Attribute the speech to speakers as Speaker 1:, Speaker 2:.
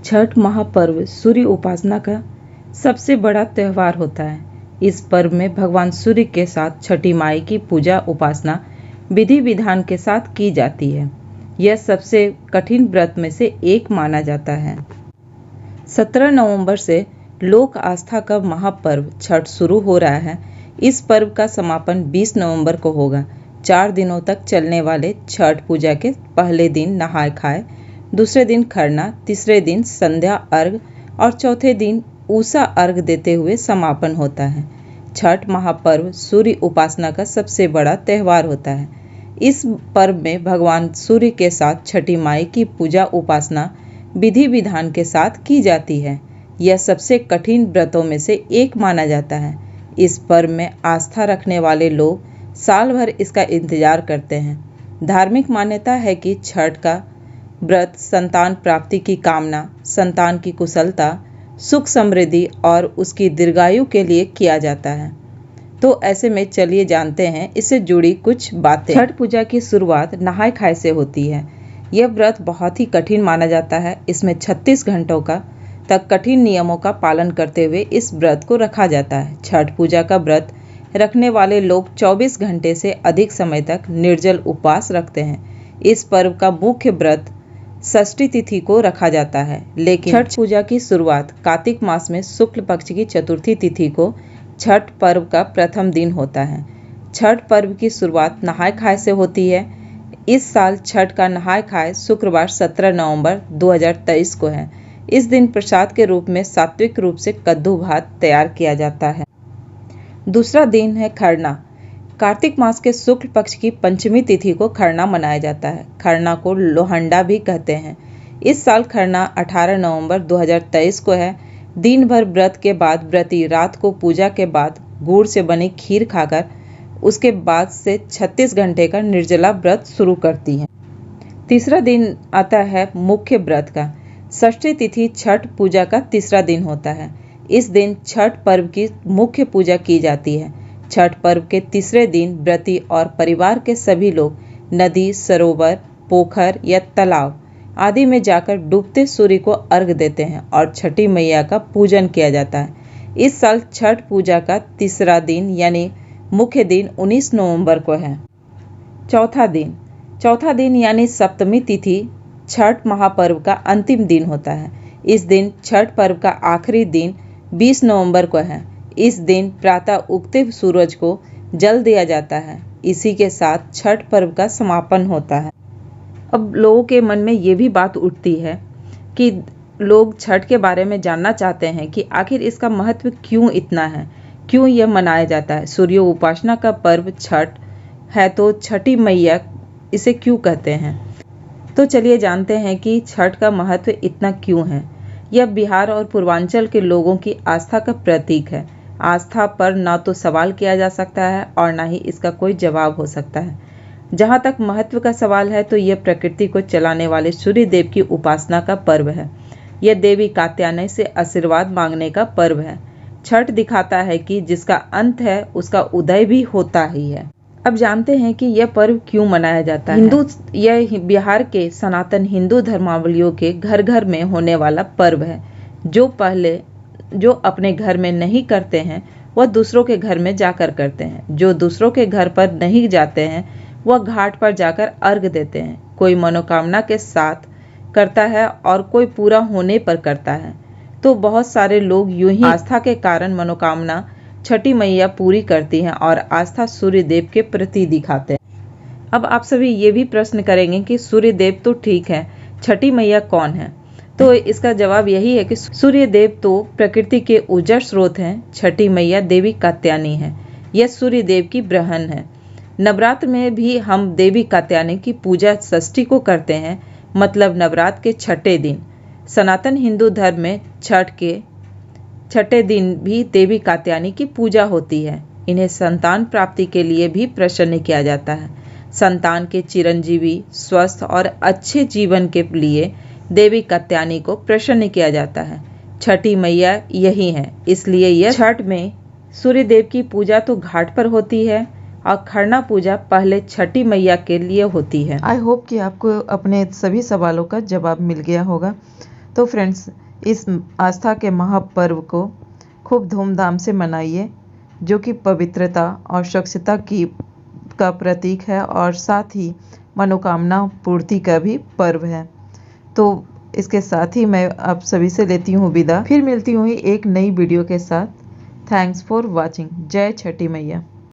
Speaker 1: छठ महापर्व सूर्य उपासना का सबसे बड़ा त्यौहार होता है। इस पर्व में भगवान सूर्य के साथ छठी माई की पूजा उपासना विधि विधान के साथ की जाती है। यह सबसे कठिन व्रत में से एक माना जाता है। 17 नवंबर से लोक आस्था का महापर्व छठ शुरू हो रहा है। इस पर्व का समापन 20 नवंबर को होगा। 4 दिनों तक चलने वाले छठ पूजा के पहले दिन नहाय खाए, दूसरे दिन खरना, तीसरे दिन संध्या अर्घ और चौथे दिन उषा अर्घ देते हुए समापन होता है। छठ महापर्व सूर्य उपासना का सबसे बड़ा त्यौहार होता है। इस पर्व में भगवान सूर्य के साथ छठी माई की पूजा उपासना विधि विधान के साथ की जाती है। यह सबसे कठिन व्रतों में से एक माना जाता है। इस पर्व में आस्था रखने वाले लोग साल भर इसका इंतजार करते हैं। धार्मिक मान्यता है कि छठ का व्रत संतान प्राप्ति की कामना, संतान की कुशलता, सुख समृद्धि और उसकी दीर्घायु के लिए किया जाता है। तो ऐसे में चलिए जानते हैं इससे जुड़ी कुछ बातें। छठ पूजा की शुरुआत नहाय खाए से होती है। यह व्रत बहुत ही कठिन माना जाता है। इसमें 36 घंटों तक कठिन नियमों का पालन करते हुए इस व्रत को रखा जाता है। छठ पूजा का व्रत रखने वाले लोग 24 घंटे से अधिक समय तक निर्जल उपवास रखते हैं। इस पर्व का मुख्य व्रत षष्ठी तिथि को रखा जाता है, लेकिन छठ पूजा की शुरुआत कार्तिक मास में शुक्ल पक्ष की चतुर्थी तिथि को छठ पर्व का प्रथम दिन होता है। छठ पर्व की शुरुआत नहाय खाए से होती है। इस साल छठ का नहाय खाए शुक्रवार 17 नवंबर 2023 को है। इस दिन प्रसाद के रूप में सात्विक रूप से कद्दू भात तैयार किया जाता है। दूसरा दिन है खरना। कार्तिक मास के शुक्ल पक्ष की पंचमी तिथि को खरना मनाया जाता है। खरना को लोहंडा भी कहते हैं। इस साल खरना 18 नवंबर 2023 को है। दिन भर व्रत के बाद व्रती रात को पूजा के बाद गुड़ से बनी खीर खाकर उसके बाद से 36 घंटे का निर्जला व्रत शुरू करती है। तीसरा दिन आता है मुख्य व्रत का। षष्ठी तिथि छठ पूजा का तीसरा दिन होता है। इस दिन छठ पर्व की मुख्य पूजा की जाती है। छठ पर्व के तीसरे दिन व्रती और परिवार के सभी लोग नदी, सरोवर, पोखर या तालाब आदि में जाकर डूबते सूर्य को अर्घ देते हैं और छठी मैया का पूजन किया जाता है। इस साल छठ पूजा का तीसरा दिन यानी मुख्य दिन 19 नवंबर को है। चौथा दिन यानी सप्तमी तिथि छठ महापर्व का अंतिम दिन होता है। इस दिन छठ पर्व का आखिरी दिन 20 नवंबर को है। इस दिन प्रातः उगते सूरज को जल दिया जाता है। इसी के साथ छठ पर्व का समापन होता है। अब लोगों के मन में ये भी बात उठती है कि लोग छठ के बारे में जानना चाहते हैं कि आखिर इसका महत्व क्यों इतना है, क्यों यह मनाया जाता है। सूर्य उपासना का पर्व छठ है तो छठी मैया इसे क्यों कहते हैं। तो चलिए जानते हैं कि छठ का महत्व इतना क्यों है। यह बिहार और पूर्वांचल के लोगों की आस्था का प्रतीक है। आस्था पर ना तो सवाल किया जा सकता है और ना ही इसका कोई जवाब हो सकता है। जहाँ तक महत्व का सवाल है तो यह प्रकृति को चलाने वाले सूर्य देव की उपासना का पर्व है। यह देवी कात्यायनी से आशीर्वाद मांगने का पर्व है। छठ दिखाता है कि जिसका अंत है उसका उदय भी होता ही है। अब जानते हैं कि यह पर्व क्यों मनाया जाता है। यह बिहार के सनातन हिंदू धर्मावलंबियों के घर घर में होने वाला पर्व है। जो अपने घर में नहीं करते हैं वह दूसरों के घर में जाकर करते हैं। जो दूसरों के घर पर नहीं जाते हैं वह घाट पर जाकर अर्घ देते हैं। कोई मनोकामना के साथ करता है और कोई पूरा होने पर करता है। तो बहुत सारे लोग यूं ही आस्था के कारण मनोकामना छठी मैया पूरी करती हैं और आस्था सूर्य देव के प्रति दिखाते हैं। अब आप सभी ये भी प्रश्न करेंगे कि सूर्य देव तो ठीक है, छठी मैया कौन है। तो इसका जवाब यही है कि सूर्य देव तो प्रकृति के ऊर्जा स्रोत हैं। छठी मैया देवी कात्यायनी है। यह सूर्य देव की बहन है। नवरात्र में भी हम देवी कात्यायनी की पूजा षष्ठी को करते हैं, मतलब नवरात्र के छठे दिन। सनातन हिंदू धर्म में छठ के छठे दिन भी देवी कात्यायनी की पूजा होती है। इन्हें संतान प्राप्ति के लिए भी प्रसन्न किया जाता है। संतान के चिरंजीवी, स्वस्थ और अच्छे जीवन के लिए देवी कात्यायनी को प्रसन्न किया जाता है। छठी मैया यही है, इसलिए यह छठ में सूर्य देव की पूजा तो घाट पर होती है और खरना पूजा पहले छठी मैया के लिए होती है। आई होप कि आपको अपने सभी सवालों का जवाब मिल गया होगा। तो फ्रेंड्स, इस आस्था के महापर्व को खूब धूमधाम से मनाइए, जो कि पवित्रता और स्वच्छता का प्रतीक है और साथ ही मनोकामना पूर्ति का भी पर्व है। तो इसके साथ ही मैं आप सभी से लेती हूँ विदा। फिर मिलती हूँ एक नई वीडियो के साथ। Thanks for watching. जय छठी मैया।